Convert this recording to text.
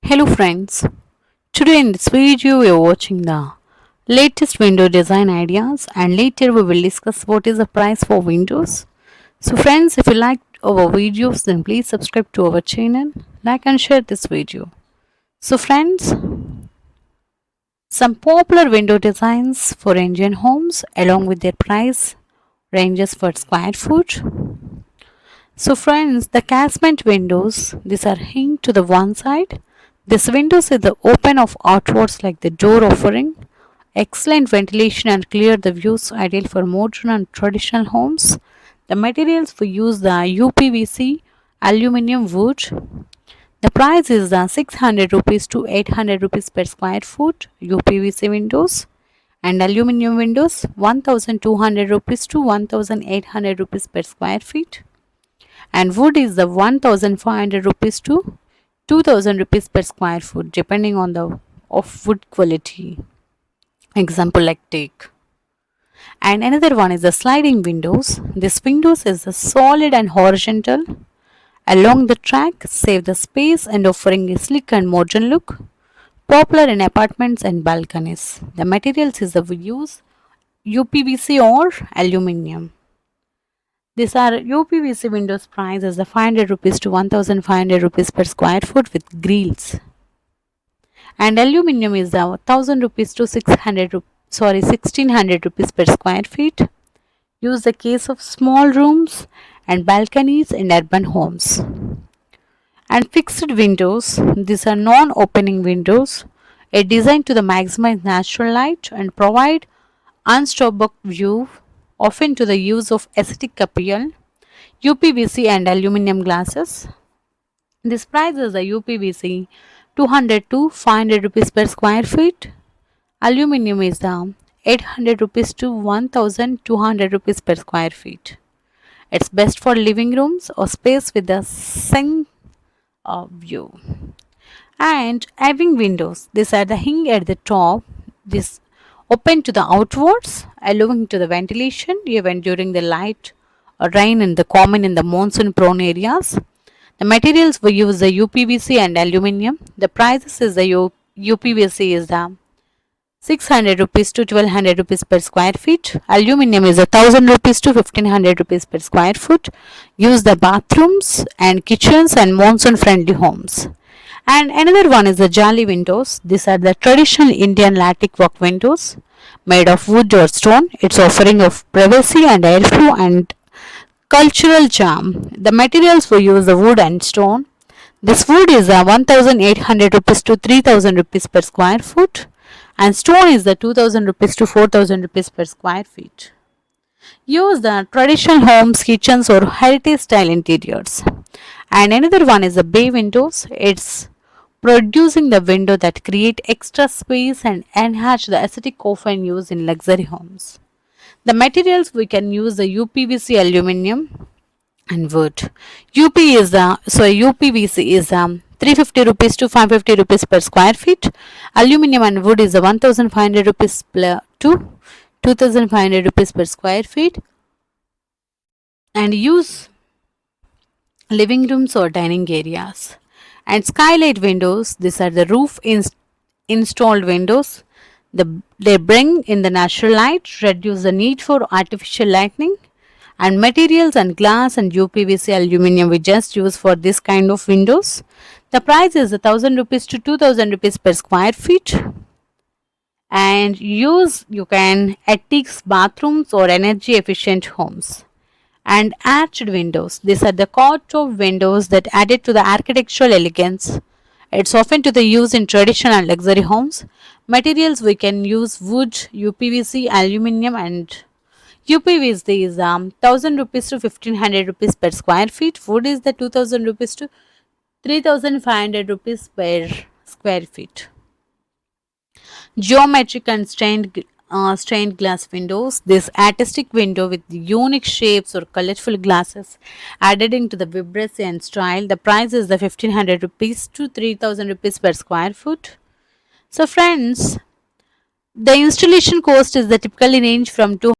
Hello friends, today in this video we are watching the latest window design ideas and later we will discuss what is the price for windows. So friends, if you like our videos then please subscribe to our channel, like and share this video. So friends, some popular window designs for Indian homes along with their price ranges for square foot. So friends, the casement windows, these are hinged to the one side. This windows is the open of outwards like the door offering excellent ventilation and clear the views, ideal for modern and traditional homes. The materials we use the UPVC, aluminium wood. The price is the 600 rupees to 800 rupees per square foot UPVC windows and aluminium windows 1200 rupees to 1800 rupees per square feet, and wood is the 1500 rupees to 2000 rupees per square foot depending on the of wood quality, example like teak. And another one is the sliding windows. This windows is a solid and horizontal along the track, save the space and offering a sleek and modern look, popular in apartments and balconies. The materials is the we use UPVC or aluminium. These are UPVC windows price as the 500 rupees to 1500 rupees per square foot with grills. And aluminium is the 1000 rupees to 1600 rupees per square feet. Use the case of small rooms and balconies in urban homes. And fixed windows, these are non-opening windows, a design to the maximize natural light and provide unstoppable view, often to the use of aesthetic appeal, UPVC and aluminium glasses. This price is the UPVC 200 to 500 rupees per square feet. Aluminium is the 800 rupees to 1200 rupees per square feet. It's best for living rooms or space with a sun view. And having windows, these are the hing at the top. This open to the outwards, allowing to the ventilation even during the light or rain in the common in the monsoon prone areas. The materials we use the UPVC and aluminium. The prices is the UPVC is the 600 rupees to 1200 rupees per square feet. Aluminium is 1000 rupees to 1500 rupees per square foot. Use the bathrooms and kitchens and monsoon friendly homes. And another one is the jali windows. These are the traditional Indian lattice work windows made of wood or stone. It's offering of privacy and airflow and cultural charm. The materials we use the wood and stone. This wood is 1800 rupees to 3000 rupees per square foot and stone is the 2000 rupees to 4000 rupees per square feet. Use the traditional homes, kitchens or heritage style interiors. And another one is the bay windows. It's producing the window that create extra space and enhance the aesthetic often used in luxury homes. The materials we can use the UPVC aluminium and wood. UPVC is 350 rupees to 550 rupees per square feet. Aluminium and wood is 1500 rupees to 2500 rupees per square feet. And use living rooms or dining areas. And skylight windows, these are the roof installed windows. They bring in the natural light, reduce the need for artificial lighting. And materials and glass and UPVC aluminium we just use for this kind of windows. The price is 1000 rupees to 2000 rupees per square feet. And you can attics, bathrooms or energy efficient homes. And arched windows. These are the cut-off windows that added to the architectural elegance. It's often to the use in traditional and luxury homes. Materials we can use wood, UPVC, aluminium and UPVC is 1000 rupees to 1500 rupees per square feet. Wood is the 2000 rupees to 3500 rupees per square feet. Geometric and stained glass windows. This artistic window with unique shapes or colorful glasses added into the vibrancy and style. The price is the 1500 rupees to 3000 rupees per square foot. So friends, the installation cost is the typically range from 2